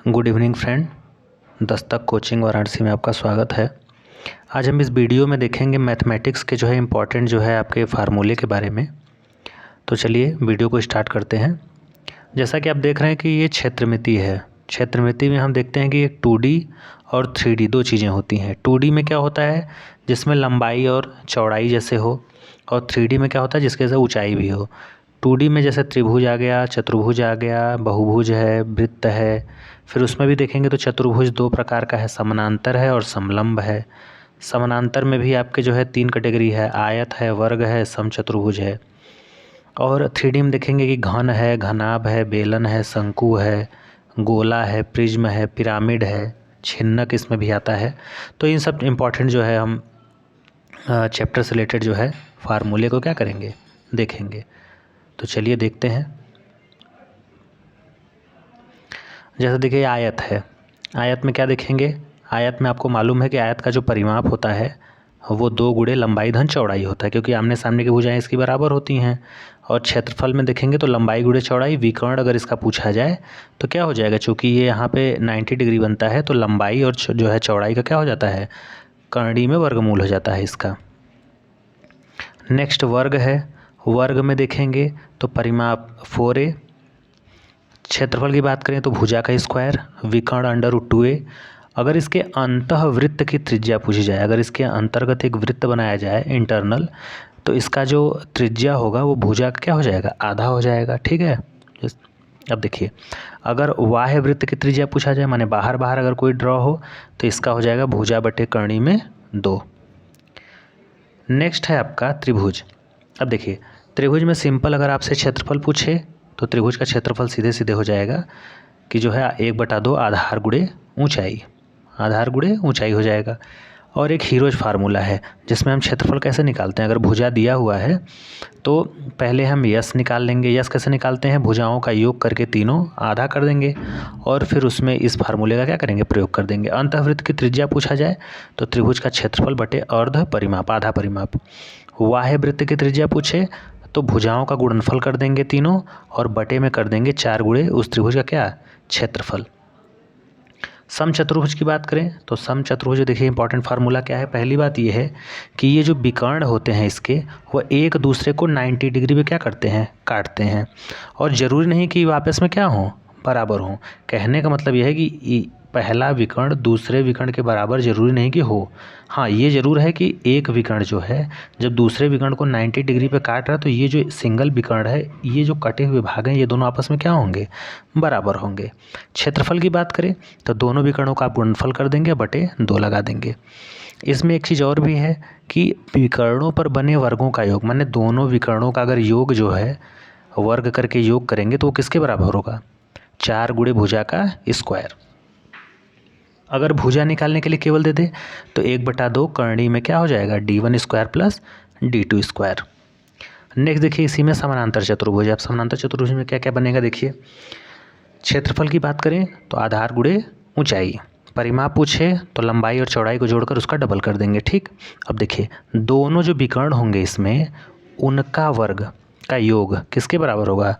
Good evening friend, Dastak coaching Varanasi में आपका स्वागत है। आज हम इस वीडियो में देखेंगे मैथमेटिक्स के जो है इम्पॉर्टेंट जो है आपके फार्मूले के बारे में। तो चलिए वीडियो को स्टार्ट करते हैं। जैसा कि आप देख रहे हैं कि ये क्षेत्रमिति है। क्षेत्रमिति में हम देखते हैं कि एक 2D और 3D दो चीज़ें होती हैं। 2D में क्या होता है, जिसमें लंबाई और चौड़ाई जैसे हो, और 3D में क्या होता है जिसके से ऊंचाई भी हो। 2D में जैसे त्रिभुज आ गया, चतुर्भुज आ गया, बहुभुज है, वृत्त है। फिर उसमें भी देखेंगे तो चतुर्भुज दो प्रकार का है, समानांतर है और समलंब है। समानांतर में भी आपके जो है 3 कैटेगरी है, आयत है, वर्ग है, समचतुर्भुज है। और 3D में देखेंगे कि घन है, घनाभ है, बेलन है, शंकु है, गोला है, प्रिज्म है, पिरामिड है, छिन्नक इसमें भी आता है। तो इन सब इम्पॉर्टेंट जो है हम चैप्टर से रिलेटेड जो है फार्मूले को क्या करेंगे, देखेंगे। तो चलिए देखते हैं। जैसे देखिए आयत है, आयत में क्या देखेंगे, आयत में आपको मालूम है कि आयत का जो परिमाप होता है वो 2 गुणे लंबाई धन चौड़ाई होता है, क्योंकि आमने सामने की भुजाएं इसकी बराबर होती हैं। और क्षेत्रफल में देखेंगे तो लंबाई गुणे चौड़ाई, विकर्ण अगर इसका पूछा जाए तो क्या हो जाएगा, चूँकि ये यहाँ पे 90 डिग्री बनता है तो लंबाई और जो है चौड़ाई का क्या हो जाता है, करणी में वर्गमूल हो जाता है इसका। नेक्स्ट वर्ग है, वर्ग में देखेंगे तो परिमाप 4a। क्षेत्रफल की बात करें तो भुजा का स्क्वायर, विकर्ण √2a। अगर इसके अंतःवृत्त की त्रिज्या पूछी जाए, अगर इसके अंतर्गत एक वृत्त बनाया जाए इंटरनल, तो इसका जो त्रिज्या होगा वो भुजा का क्या हो जाएगा, आधा हो जाएगा। ठीक है। अब देखिए, अगर बाह्य वृत्त की त्रिज्या पूछा जाए, माने बाहर बाहर अगर कोई ड्रॉ हो, तो इसका हो जाएगा भुजा बटे करणी में 2। नेक्स्ट है आपका त्रिभुज। अब देखिए त्रिभुज में सिंपल अगर आपसे क्षेत्रफल पूछे तो त्रिभुज का क्षेत्रफल सीधे सीधे हो जाएगा कि जो है 1/2 आधार गुणे ऊंचाई, आधार गुणे ऊंचाई हो जाएगा। और एक हीरोज फार्मूला है जिसमें हम क्षेत्रफल कैसे निकालते हैं। अगर भुजा दिया हुआ है तो पहले हम यस निकाल लेंगे। यस कैसे निकालते हैं, भुजाओं का योग करके तीनों आधा कर देंगे और फिर उसमें इस फार्मूले का क्या करेंगे, प्रयोग कर देंगे। अंतःवृत्त की त्रिज्या पूछा जाए तो त्रिभुज का क्षेत्रफल बटे अर्ध परिमाप, आधा परिमाप। बाह्य वृत्त की त्रिज्या पूछे तो भुजाओं का गुणनफल कर देंगे तीनों और बटे में कर देंगे 4 गुणे उस त्रिभुज का क्या, क्षेत्रफल। समचतुर्भुज की बात करें तो समचतुर्भुज देखिए इंपॉर्टेंट फार्मूला क्या है। पहली बात ये है कि ये जो विकर्ण होते हैं इसके, वो एक दूसरे को 90 डिग्री पे क्या करते हैं, काटते हैं। और ज़रूरी नहीं कि आपस में क्या हों, बराबर हों। कहने का मतलब यह है कि पहला विकर्ण दूसरे विकर्ण के बराबर ज़रूरी नहीं कि हो। हाँ, ये ज़रूर है कि एक विकर्ण जो है जब दूसरे विकर्ण को 90 डिग्री पे काट रहा है तो ये जो सिंगल विकर्ण है, ये जो कटे हुए भाग हैं, ये दोनों आपस में क्या होंगे, बराबर होंगे। क्षेत्रफल की बात करें तो दोनों विकर्णों का आप गुणनफल कर देंगे, बटे 2 लगा देंगे। इसमें एक चीज़ और भी है कि विकर्णों पर बने वर्गों का योग, माने दोनों विकर्णों का अगर योग जो है वर्ग करके योग करेंगे तो वो किसके बराबर होगा, 4 गुणे भुजा का स्क्वायर। अगर भुजा निकालने के लिए केवल दे दे तो 1/2 करणी में क्या हो जाएगा, d1 square plus d2 square. Next देखिए इसी में समानांतर चतुर्भुज। अब समानांतर चतुर्भुज में क्या क्या बनेगा देखिए। क्षेत्रफल की बात करें तो आधार गुणे ऊंचाई, परिमाप पूछे तो लंबाई और चौड़ाई को जोड़कर उसका डबल कर देंगे। ठीक। अब देखिए दोनों जो विकर्ण होंगे इसमें, उनका वर्ग का योग किसके बराबर होगा,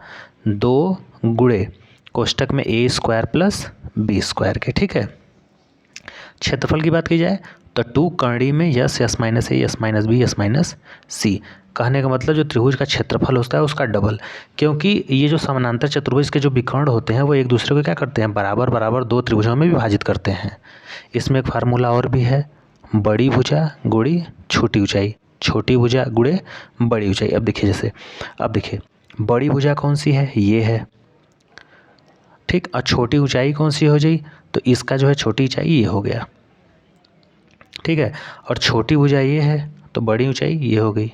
2 गुणे कोष्टक में a square plus b square के। ठीक है। क्षेत्रफल की बात की जाए तो 2 करणी में S, S minus A, S minus B, S minus C. कहने का मतलब जो त्रिभुज का क्षेत्रफल होता है उसका डबल, क्योंकि ये जो समानांतर चतुर्भुज के जो विकर्ण होते हैं वो एक दूसरे को क्या करते हैं, बराबर बराबर 2 त्रिभुजों में विभाजित करते हैं। इसमें एक फार्मूला और भी है, बड़ी भुजा गुणी छोटी ऊंचाई, छोटी भुजा गुणे बड़ी ऊंचाई। अब देखिए जैसे, अब देखिए बड़ी भुजा कौन सी है, ये है। ठीक। और छोटी ऊंचाई कौन सी हो जाई, तो इसका जो है छोटी ऊंचाई ये हो गया। ठीक है। और छोटी भुजा ये है तो बड़ी ऊंचाई ये हो गई।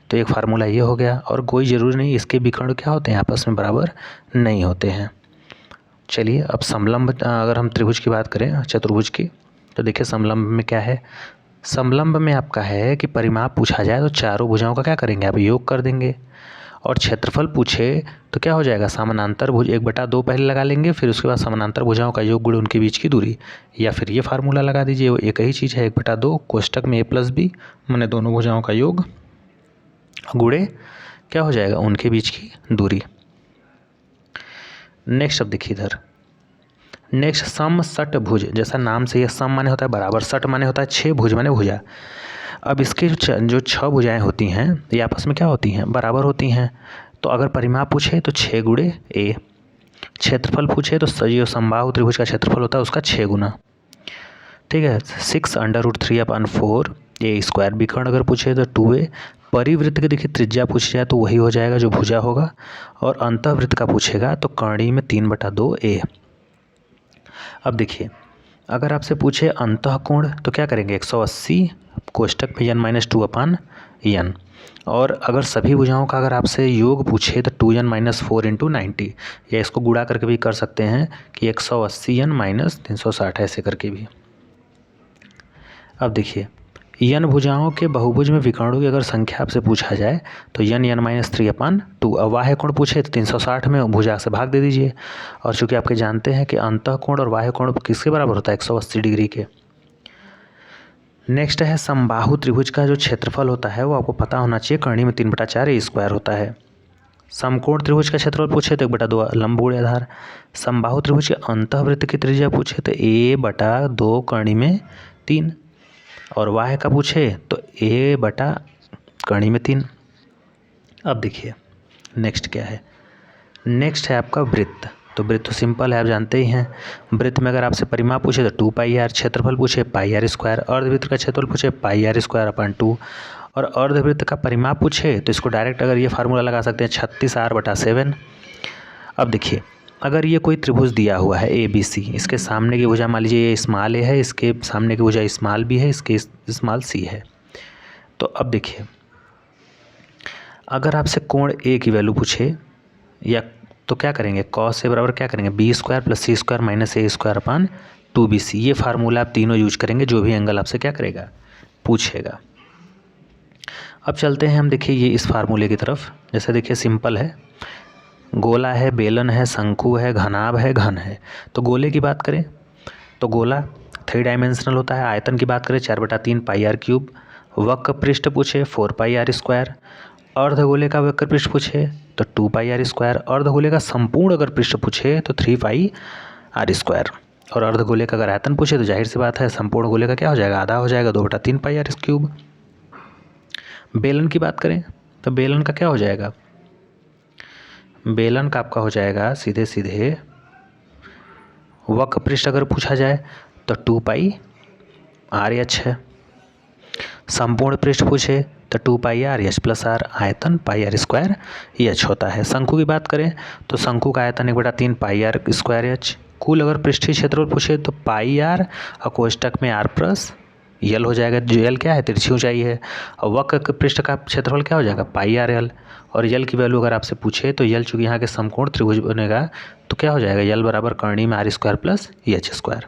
तो एक फार्मूला ये हो गया। और कोई ज़रूरी नहीं इसके विकर्ण क्या होते हैं, आपस में बराबर नहीं होते हैं। चलिए अब समलंब, अगर हम त्रिभुज की बात करें चतुर्भुज की, तो देखिए समलंब में क्या है। समलंब में आपका है कि परिमाप पूछा जाए तो चारों भुजाओं का क्या करेंगे, आप योग कर देंगे। और क्षेत्रफल पूछे तो क्या हो जाएगा, समानांतर भुज 1/2 पहले लगा लेंगे, फिर उसके बाद समानांतर भुजाओं का योग गुणे उनके बीच की दूरी। या फिर ये फार्मूला लगा दीजिए, वो एक ही चीज़ है, 1/2 कोष्टक में a प्लस बी, मैंने दोनों भुजाओं का योग गुणे क्या हो जाएगा, उनके बीच की दूरी। नेक्स्ट अब देखिए इधर, नेक्स्ट सम सट भुज, जैसा नाम से ये सम माने होता है बराबर, सट माने होता है 6, भुज माने भुजा। अब इसकी जो 6 भुजाएं होती हैं ये आपस में क्या होती हैं, बराबर होती हैं। तो अगर परिमाप पूछे तो 6 गुणे ए, क्षेत्रफल पूछे तो जो समबाहु त्रिभुज का क्षेत्रफल होता है उसका 6 गुना। ठीक है, 6√3/4 ए स्क्वायर। विकर्ण अगर पूछे तो 2a। परिवृत्त के देखिए त्रिज्या पूछी जाए तो वही हो जाएगा जो भुजा होगा, और अंतःवृत्त का पूछेगा तो कर्णी में 3/2 ए। अब देखिए अगर आपसे पूछे अंतःकोण तो क्या करेंगे, 180 कोष्टक में n-2/n। और अगर सभी भुजाओं का अगर आपसे योग पूछे तो 2n-4 × 90, या इसको गुणा करके भी कर सकते हैं कि 180n - 360 ऐसे करके भी। अब देखिए n भुजाओं के बहुभुज में विकर्णों की अगर संख्या आपसे पूछा जाए तो n-3/2। अब बाह्य कोण पूछे तो 360 में भुजा से भाग दे दीजिए। और चूंकि आपके जानते हैं कि अंतःकोण और बाह्य कोण किसके बराबर होता है, 180 डिग्री के। नेक्स्ट है समबाहु त्रिभुज का जो क्षेत्रफल होता है वो आपको पता होना चाहिए, कर्णी में 3/4 ए स्क्वायर होता है। समकोण त्रिभुज का क्षेत्रफल पूछे तो 1/2 लंब गुणे आधार। समबाहु त्रिभुज के अंतःवृत्त की त्रिज्या पूछे तो a/2 कर्णी में 3, और बाह्य का पूछे तो a/ कर्णी में 3। अब देखिए नेक्स्ट क्या है, नेक्स्ट है आपका वृत्त। तो वृत्त तो सिंपल है, आप जानते ही हैं। वृत्त में अगर आपसे परिमाप पूछे तो 2πr, क्षेत्रफल पूछे πr², अर्धवृत्त का क्षेत्रफल पूछे πr²/2, और अर्धवृत्त का परिमाप पूछे तो इसको डायरेक्ट अगर ये फार्मूला लगा सकते हैं 36r/7। अब देखिए अगर ये कोई त्रिभुज दिया हुआ है ABC, इसके सामने की भुजा मान लीजिए ये स्मॉल a है, इसके सामने की भुजा स्मॉल b है, इसके स्मॉल c है। तो अब देखिए अगर आपसे कोण a की वैल्यू पूछे या तो क्या करेंगे, cos a बराबर क्या करेंगे, b² + c² - a²/2bc। ये फार्मूला आप तीनों यूज करेंगे जो भी एंगल आपसे क्या करेगा, पूछेगा। अब चलते हैं हम देखिए ये इस फार्मूले की तरफ। जैसे देखिए सिंपल है, गोला है, बेलन है, शंकु है, घनाभ है, घन है। तो गोले की बात करें तो गोला 3 डायमेंशनल होता है। आयतन की बात करें 4/3 πr³। वक्र पृष्ठ पूछे 4πr²। अर्धगोले का वक्र पृष्ठ पूछे तो 2πr²। अर्धगोले का संपूर्ण अगर पृष्ठ पूछे तो 3πr²। और अर्धगोले का अगर आयतन पूछे तो जाहिर सी बात है संपूर्ण गोले का क्या हो जाएगा, आधा हो जाएगा, 2/3 πr³। बेलन की बात करें तो बेलन का क्या हो जाएगा, बेलन का आपका हो जाएगा सीधे सीधे वक्र पृष्ठ अगर पूछा जाए तो 2πr² है। संपूर्ण पृष्ठ पूछे तो 2πr + r, आयतन πr²h होता है। शंकु की बात करें तो शंकु का आयतन 1/3 πr²h। कुल अगर पृष्ठीय क्षेत्रफल पूछे तो πr और कोष्टक में r+l हो जाएगा, जो l क्या है, तिरछी ऊंचाई है। और वक्र पृष्ठ का क्षेत्रफल क्या हो जाएगा, πrl। और यल की वैल्यू अगर आपसे पूछे तो यल चूँकि यहाँ के समकोण त्रिभुज बनेगा तो क्या हो जाएगा, यल बराबर कर्णी में r² + h²।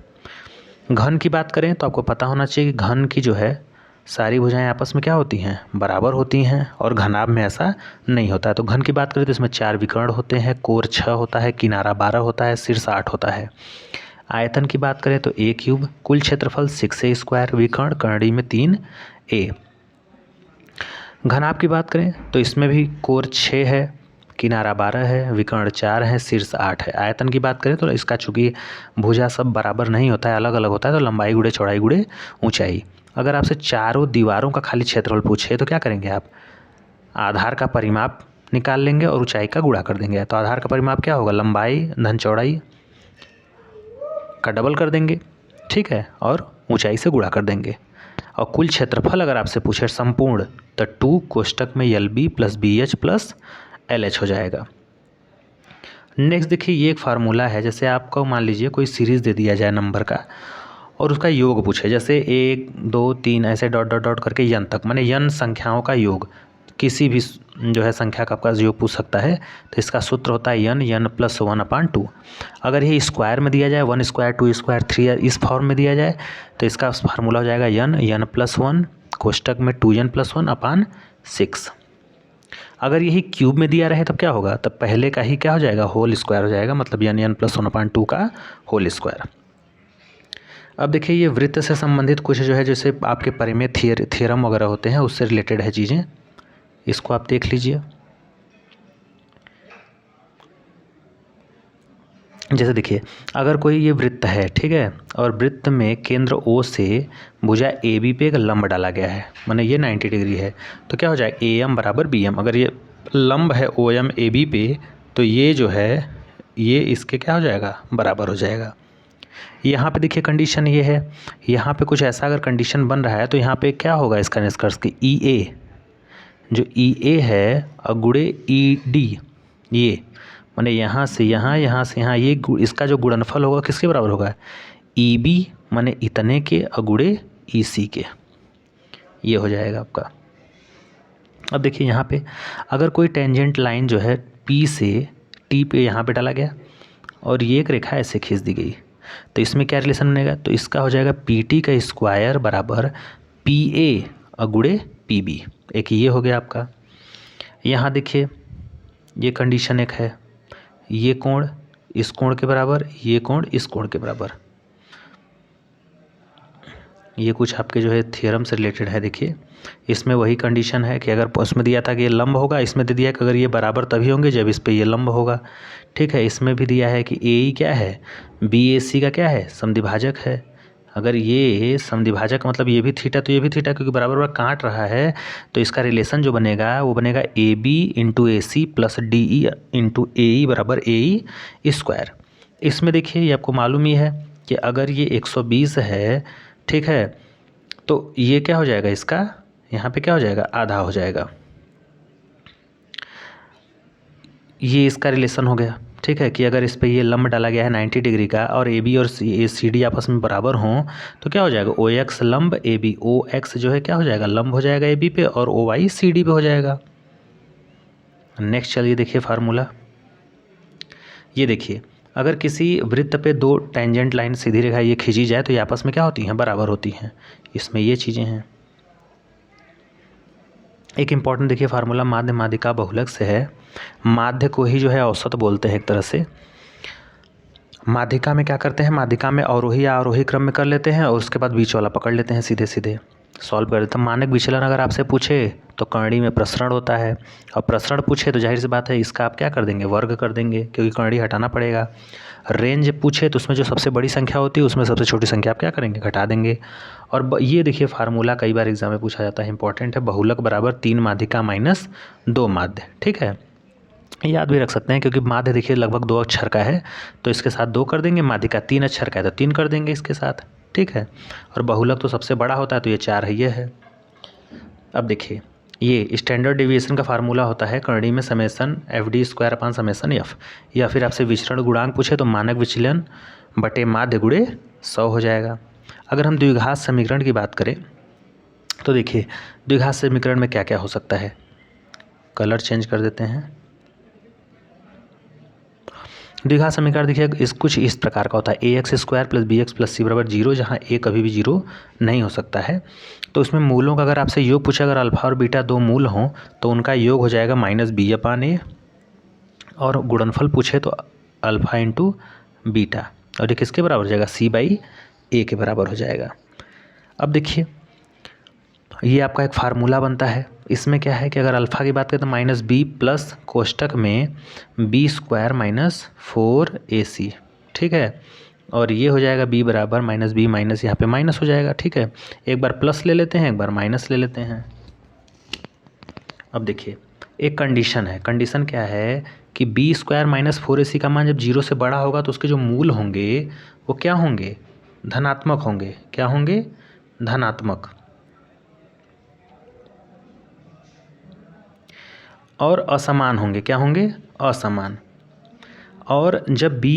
घन की बात करें तो आपको पता होना चाहिए कि घन की जो है सारी भुजाएं आपस में क्या होती हैं, बराबर होती हैं, और घनाभ में ऐसा नहीं होता है। तो घन की बात करें तो इसमें 4 विकर्ण होते हैं, कोर 6 होता है, किनारा 12 होता है, शीर्ष 8 होता है। आयतन की बात करें तो a³। कुल क्षेत्रफल 6a²। विकर्ण कर्णी में 3a। घनाभ की बात करें तो इसमें भी कोर 6 है, किनारा 12 है, विकर्ण 4 है, शीर्ष 8 है। आयतन की बात करें तो इसका चूँकि भुजा सब बराबर नहीं होता है, अलग अलग होता है, तो लंबाई गुणे चौड़ाई गुणे ऊंचाई। अगर आपसे चारों दीवारों का खाली क्षेत्रफल पूछे तो क्या करेंगे आप, आधार का परिमाप निकाल लेंगे और ऊंचाई का गुणा कर देंगे। तो आधार का परिमाप क्या होगा, लंबाई धन चौड़ाई का डबल कर देंगे, ठीक है, और ऊंचाई से गुणा कर देंगे। और कुल क्षेत्रफल अगर आपसे पूछे संपूर्ण तो 2 कोष्टक में LB + BH + LH हो जाएगा। नेक्स्ट देखिए ये एक फार्मूला है, जैसे आपको मान लीजिए कोई सीरीज़ दे दिया जाए नंबर का और उसका योग पूछे, जैसे 1 2 3 ऐसे डॉट डॉट डॉट करके n तक, माने n संख्याओं का योग, किसी भी जो है संख्या का आपका योग पूछ सकता है। तो इसका सूत्र होता है n + 1/2। अगर ये स्क्वायर में दिया जाए 1², 2², 3 इस फॉर्म में दिया जाए तो इसका फार्मूला हो जाएगा n + 1 कोष्टक में 2n + 1/6। अगर यही क्यूब में दिया रहे तब क्या होगा, तब पहले का ही क्या हो जाएगा, होल स्क्वायर हो जाएगा, मतलब n + 1/2 का होल स्क्वायर। अब देखिए ये वृत्त से संबंधित कुछ जो है जैसे आपके परिमेय थ्योरम वगैरह होते हैं उससे रिलेटेड है चीज़ें, इसको आप देख लीजिए। जैसे देखिए, अगर कोई ये वृत्त है, ठीक है, और वृत्त में केंद्र O से भुजा AB पे एक लंब डाला गया है, माने ये 90 डिग्री है, तो क्या हो जाएगा AM बराबर BM। अगर ये लंब है OM AB पे, तो ये जो है ये इसके क्या हो जाएगा, बराबर हो जाएगा। यहाँ पे देखिए कंडीशन ये है, यहाँ पे कुछ ऐसा अगर कंडीशन बन रहा है तो यहाँ पे क्या होगा इसका निष्कर्ष कि EA जो EA है गुणे ED, ये माने यहाँ से यहाँ, यहाँ से यहाँ, ये इसका जो गुणनफल होगा किसके बराबर होगा, EB माने इतने के गुणे EC के, ये हो जाएगा आपका। अब देखिए यहाँ पे अगर कोई टेंजेंट लाइन जो है P से T पे यहाँ पे डाला गया और ये एक रेखा ऐसे खींच दी गई, तो इसमें क्या रिलेशन बनेगा, तो इसका हो जाएगा PT का स्क्वायर बराबर PA गुणे PB, एक ये हो गया आपका। यहाँ देखिए ये कंडीशन एक है, ये कोण इस कोण के बराबर, ये कोण इस कोण के बराबर, ये कुछ आपके जो है थ्योरम से रिलेटेड है। देखिए इसमें वही कंडीशन है कि अगर उसमें दिया था कि ये लंब होगा, इसमें दे दिया कि अगर ये बराबर तभी होंगे जब इस पे ये लंब होगा, ठीक है। इसमें भी दिया है कि AE क्या है, BAC का क्या है, समद्विभाजक है। अगर ये समद्विभाजक मतलब ये भी थीटा तो ये भी थीटा, क्योंकि बराबर बराबर काट रहा है, तो इसका रिलेशन जो बनेगा वो बनेगा AB into AC plus DE into AE बराबर AE स्क्वायर। इसमें देखिए ये आपको मालूम ही है कि अगर ये 120 है, ठीक है, तो ये क्या हो जाएगा इसका, यहाँ पे क्या हो जाएगा, आधा हो जाएगा, ये इसका रिलेशन हो गया, ठीक है। कि अगर इस पे ये लंब डाला गया है 90 डिग्री का और AB और CD आपस में बराबर हों तो क्या हो जाएगा, OX लंब AB, OX जो है क्या हो जाएगा, लंब हो जाएगा AB पे, और OY CD पे हो जाएगा। नेक्स्ट चलिए देखिए फार्मूला, ये देखिए अगर किसी वृत्त पे दो टेंजेंट लाइन सीधी रेखा ये खींची जाए तो ये आपस में क्या होती हैं, बराबर होती हैं। इसमें ये चीज़ें हैं। एक इम्पॉर्टेंट देखिए फार्मूला माध्य माध्यिका बहुलक से है। माध्य को ही जो है औसत बोलते हैं एक तरह से। माध्यिका में क्या करते हैं, माध्यिका में अवरोही या आरोही क्रम में कर लेते हैं और उसके बाद बीच वाला पकड़ लेते हैं, सीधे सीधे सॉल्व कर देते हैं। मानक विचलन अगर आपसे पूछे तो कर्णी में प्रसरण होता है, और प्रसरण पूछे तो जाहिर सी बात है इसका आप क्या कर देंगे, वर्ग कर देंगे, क्योंकि कर्णी हटाना पड़ेगा। रेंज पूछे तो उसमें जो सबसे बड़ी संख्या होती है उसमें सबसे छोटी संख्या आप क्या करेंगे, घटा देंगे। और ये देखिए फार्मूला कई बार एग्जाम में पूछा जाता है, इंपॉर्टेंट है। बहुलक बराबर 3 माध्यिका माइनस 2 माध्य, ठीक है। याद भी रख सकते हैं क्योंकि माध्य देखिए लगभग 2 अक्षर का है, तो इसके साथ 2 कर देंगे। माध्यिका 3 अक्षर का है तो 3 कर देंगे इसके साथ, ठीक है। और बहुलक तो सबसे बड़ा होता है तो ये 4 है, ये है। अब देखिए ये स्टैंडर्ड डेविएशन का फार्मूला होता है कर्णी में summation FD square upon summation F, या फिर आपसे विचरण गुणांक पूछे तो मानक विचलन बटे माध्य गुणे 100 हो जाएगा। अगर हम द्विघात समीकरण की बात करें तो देखिए द्विघात समीकरण में क्या क्या हो सकता है, कलर चेंज कर देते हैं। द्विघात समीकरण देखिए कुछ इस प्रकार का होता है, AX square plus BX plus C बराबर 0, जहाँ A कभी भी 0 नहीं हो सकता है। तो उसमें मूलों का अगर आपसे योग पूछे, अगर अल्फा और बीटा 2 मूल हों तो उनका योग हो जाएगा -B अपान A, और गुणनफल पूछे तो अल्फा इंटू बीटा, और ये किसके बराबर हो जाएगा, C/A के बराबर हो जाएगा। अब देखिए ये आपका एक फार्मूला बनता है। इसमें क्या है कि अगर अल्फ़ा की बात करें तो -B प्लस कोष्टक में B स्क्वायर माइनस 4AC, ठीक है। और ये हो जाएगा B बराबर -B माइनस, यहाँ पे माइनस हो जाएगा, ठीक है। एक बार प्लस ले लेते हैं, एक बार माइनस ले लेते हैं। अब देखिए एक कंडीशन है, कंडीशन क्या है कि B स्क्वायर माइनस 4AC का मान जब 0 से बड़ा होगा तो उसके जो मूल होंगे वो क्या होंगे, धनात्मक होंगे। क्या होंगे, धनात्मक। और असमान होंगे, क्या होंगे, असमान। और जब B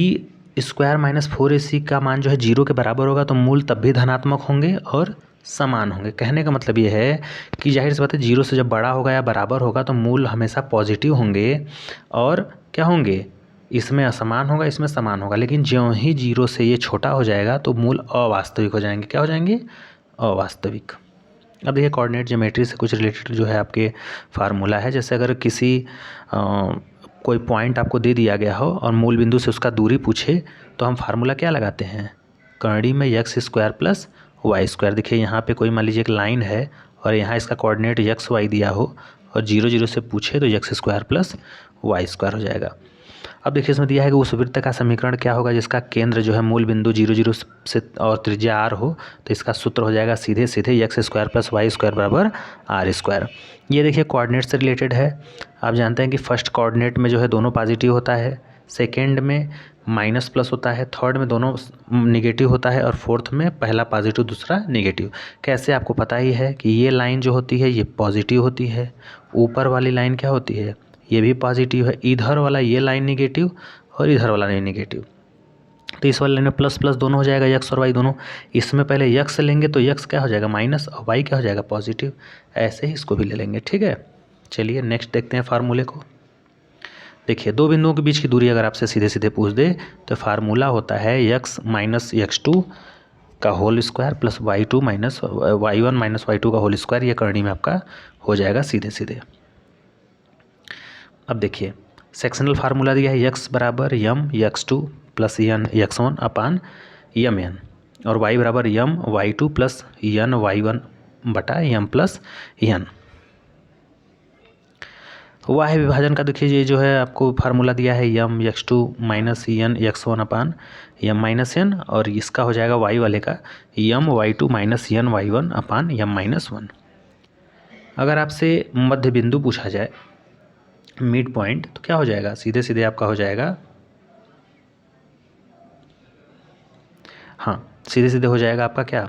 स्क्वायर माइनस 4AC का मान जो है 0 के बराबर होगा तो मूल तब भी धनात्मक होंगे और समान होंगे। कहने का मतलब ये है कि जाहिर सी बात है 0 से जब बड़ा होगा या बराबर होगा तो मूल हमेशा पॉजिटिव होंगे, और क्या होंगे, इसमें असमान होगा, इसमें समान होगा। लेकिन ज्यों ही 0 से ये छोटा हो जाएगा तो मूल अवास्तविक हो जाएंगे। क्या हो जाएंगे, अवास्तविक। अब देखिए कोऑर्डिनेट ज्योमेट्री से कुछ रिलेटेड जो है आपके फार्मूला है। जैसे अगर किसी कोई पॉइंट आपको दे दिया गया हो और मूल बिंदु से उसका दूरी पूछे तो हम फार्मूला क्या लगाते हैं, कर्णी में x square plus y square. देखिए यहाँ पे कोई मान लीजिए एक लाइन है और यहाँ इसका कोऑर्डिनेट x y दिया हो और 0 0 से पूछे तो x square plus y square हो जाएगा। अब देखिए इसमें दिया है कि उस वृत्त का समीकरण क्या होगा जिसका केंद्र जो है मूल बिंदु 0 से और त्रिज्या r हो, तो इसका सूत्र हो जाएगा सीधे सीधे x square plus y square बराबर आर स्क्वायर। ये देखिए कोऑर्डिनेट से रिलेटेड है। आप जानते हैं कि फर्स्ट कोऑर्डिनेट में जो है दोनों पॉजिटिव होता है, सेकेंड में माइनस प्लस होता है, थर्ड में दोनों निगेटिव होता है और फोर्थ में पहला पॉजिटिव दूसरा निगेटिव। कैसे आपको पता ही है कि ये लाइन जो होती है ये पॉजिटिव होती है, ऊपर वाली लाइन क्या होती है ये भी पॉजिटिव है, इधर वाला ये लाइन निगेटिव और इधर वाला लाइन निगेटिव। तो इस वाले लाइन में प्लस प्लस दोनों हो जाएगा, यक्स और वाई दोनों। इसमें पहले यक्स लेंगे तो यक्स क्या हो जाएगा माइनस और वाई क्या हो जाएगा पॉजिटिव। ऐसे ही इसको भी ले लेंगे, ठीक है। चलिए नेक्स्ट देखते हैं फार्मूले को। देखिए दो बिंदुओं के बीच की दूरी अगर आपसे सीधे सीधे पूछ दे तो फार्मूला होता है यक्स माइनस x2 का होल स्क्वायर प्लस y2 minus y1 minus y2 का होल स्क्वायर। ये करनी में आपका हो जाएगा सीधे सीधे। अब देखिए सेक्शनल फार्मूला दिया है यक्स बराबर यम x2 प्लस यन x1 अपान यम एन और y बराबर यम y2 प्लस यन y1 बटा यम प्लस यन। वाह्य विभाजन का देखिए ये जो है आपको फार्मूला दिया है यम x2 माइनस यन x1 अपान यम माइनस एन और इसका हो जाएगा y वाले का यम y2 माइनस यन y1 अपान यम माइनस 1। अगर आपसे मध्य बिंदु पूछा जाए मिड पॉइंट तो क्या हो जाएगा सीधे सीधे आपका हो जाएगा, हाँ सीधे सीधे हो जाएगा आपका क्या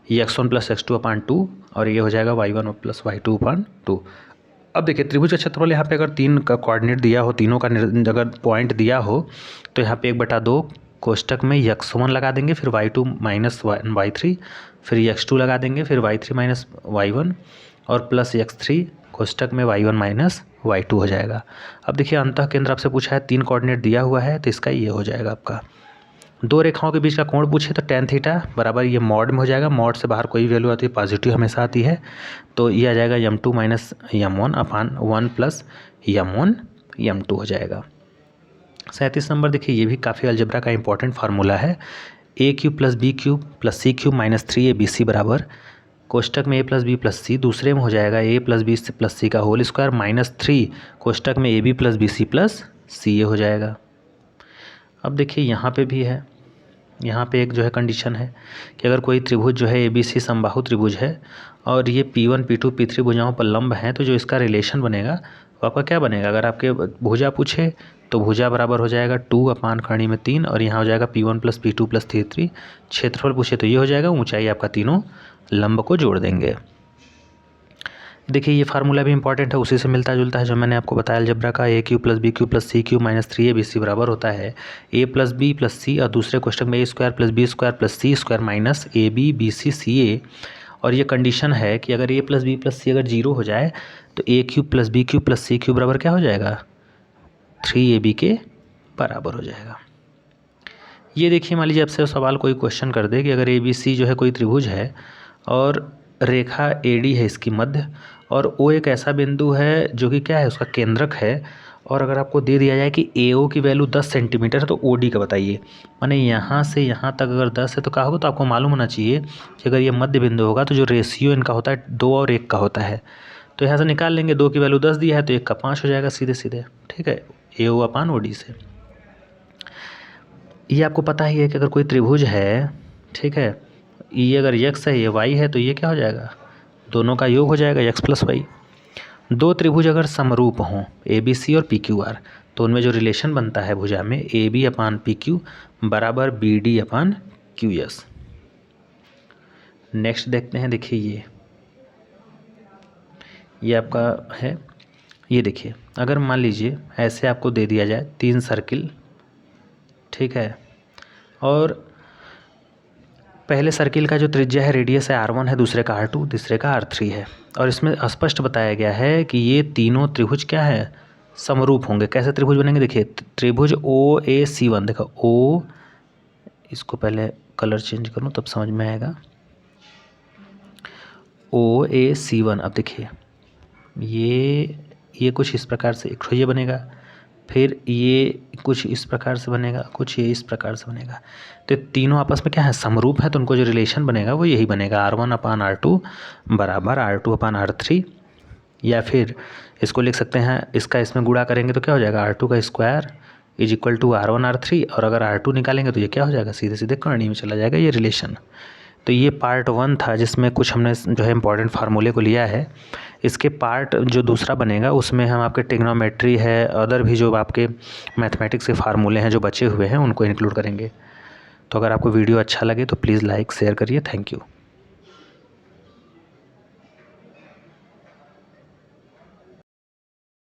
x1 प्लस x2 अपान 2 और ये हो जाएगा y1 प्लस y2 अपान 2। अब देखिए त्रिभुज का क्षेत्रफल यहाँ पे अगर 3 का कोऑर्डिनेट दिया हो, तीनों का अगर पॉइंट दिया हो तो यहाँ पे 1/2 कोष्टक में x1 लगा देंगे, फिर y2 माइनस y3, फिर x2 लगा देंगे, फिर y3 माइनस y1 और प्लस x3 कोष्टक में y1 माइनस y2 हो जाएगा। अब देखिए अंतः केंद्र आपसे पूछा है 3 कोऑर्डिनेट दिया हुआ है तो इसका ये हो जाएगा आपका। दो रेखाओं के बीच का कोण पूछे तो tan थीटा बराबर ये मॉड में हो जाएगा, मॉड से बाहर कोई वैल्यू आती है पॉजिटिव हमेशा आती है, तो ये आ जाएगा m2 माइनस m1 अपान 1 प्लस m1 m2 हो जाएगा। 37 नंबर देखिए ये भी काफ़ी अलजेब्रा का इंपॉर्टेंट फार्मूला है a cube plus B cube plus C cube minus 3abc बराबर कोष्टक में a plus B plus C, दूसरे में हो जाएगा a plus B plus C का होल स्क्वायर माइनस 3 कोष्टक में ab plus B C plus C ये हो जाएगा। अब देखिए यहाँ पे भी है, यहाँ पे एक जो है कंडीशन है कि अगर कोई त्रिभुज जो है ABC समबाहु त्रिभुज है और ये P1 P2 P3 भुजाओं पर लंब हैं तो जो इसका रिलेशन बनेगा वो आपका क्या बनेगा। अगर आपके भुजा पूछे तो भुजा बराबर हो जाएगा 2 अपान करणी में 3 और यहाँ हो जाएगा P1 plus P2 plus P3। क्षेत्रफल पूछे तो ये हो जाएगा, ऊंचाई आपका तीनों लंब को जोड़ देंगे। देखिए ये फार्मूला भी इंपॉर्टेंट है, उसी से मिलता जुलता है जो मैंने आपको बताया अलजेब्रा का a cube plus B cube plus C cube minus 3abc बराबर होता है a plus B plus C और दूसरे क्वेश्चन में a square plus B square plus C square minus A B B C C A. और ये condition है कि अगर a plus B plus C अगर 0 हो जाए तो a cube plus B cube plus C cube बराबर क्या हो जाएगा 3ab के बराबर हो जाएगा। ये देखिए मान लीजिए आपसे सवाल कोई क्वेश्चन कर दे कि अगर ABC जो है कोई त्रिभुज है और रेखा AD है इसकी मध्य और O एक ऐसा बिंदु है जो कि क्या है उसका केंद्रक है, और अगर आपको दे दिया जाए कि AO की वैल्यू 10 सेंटीमीटर है तो OD का बताइए। माने यहाँ से यहाँ तक अगर 10 है तो क्या होगा, तो आपको मालूम होना चाहिए कि अगर ये मध्य बिंदु होगा तो जो रेशियो इनका होता है 2 और 1 का होता है, तो यहाँ से निकाल लेंगे। 2 की वैल्यू 10 दिया है तो 1 का 5 हो जाएगा सीधे सीधे, ठीक है, AO अपान OD से। ये आपको पता ही है कि अगर कोई त्रिभुज है, ठीक है, ये अगर x है ये y है तो ये क्या हो जाएगा, दोनों का योग हो जाएगा x प्लस वाई। दो त्रिभुज अगर समरूप हों ABC और PQR तो उनमें जो रिलेशन बनता है भुजा में AB अपान PQ बराबर BD अपान QS। नेक्स्ट देखते हैं, देखिए ये आपका है। ये देखिए अगर मान लीजिए ऐसे आपको दे दिया जाए 3 सर्किल, ठीक है, और पहले सर्किल का जो त्रिज्या है रेडियस है R1 है, दूसरे का R2, तीसरे का R3 है, और इसमें स्पष्ट बताया गया है कि ये तीनों त्रिभुज क्या है समरूप होंगे। कैसे त्रिभुज बनेंगे, देखिए त्रिभुज OAC1, देखो O, इसको पहले कलर चेंज करूँ तब समझ में आएगा, OAC1। अब देखिए ये कुछ इस प्रकार से एक ये बनेगा, फिर ये कुछ इस प्रकार से बनेगा, कुछ ये इस प्रकार से बनेगा, तो तीनों आपस में क्या है समरूप है, तो उनको जो रिलेशन बनेगा वो यही बनेगा R1 अपान R2 बराबर R2 अपान R3 या फिर इसको लिख सकते हैं, इसका इसमें गुणा करेंगे तो क्या हो जाएगा, R2 का square is equal to R1 R3, और अगर R2 निकालेंगे तो ये क्या हो जाएगा, सीधे सीधे कर्ण में चला जाएगा ये रिलेशन। तो ये पार्ट 1 था जिसमें कुछ हमने जो है इंपॉर्टेंट फार्मूले को लिया है। इसके पार्ट जो दूसरा बनेगा उसमें हम आपके ट्रिग्नोमेट्री है, अदर भी जो आपके मैथमेटिक्स के फार्मूले हैं जो बचे हुए हैं उनको इंक्लूड करेंगे। तो अगर आपको वीडियो अच्छा लगे तो प्लीज़ लाइक शेयर करिए। Thank you.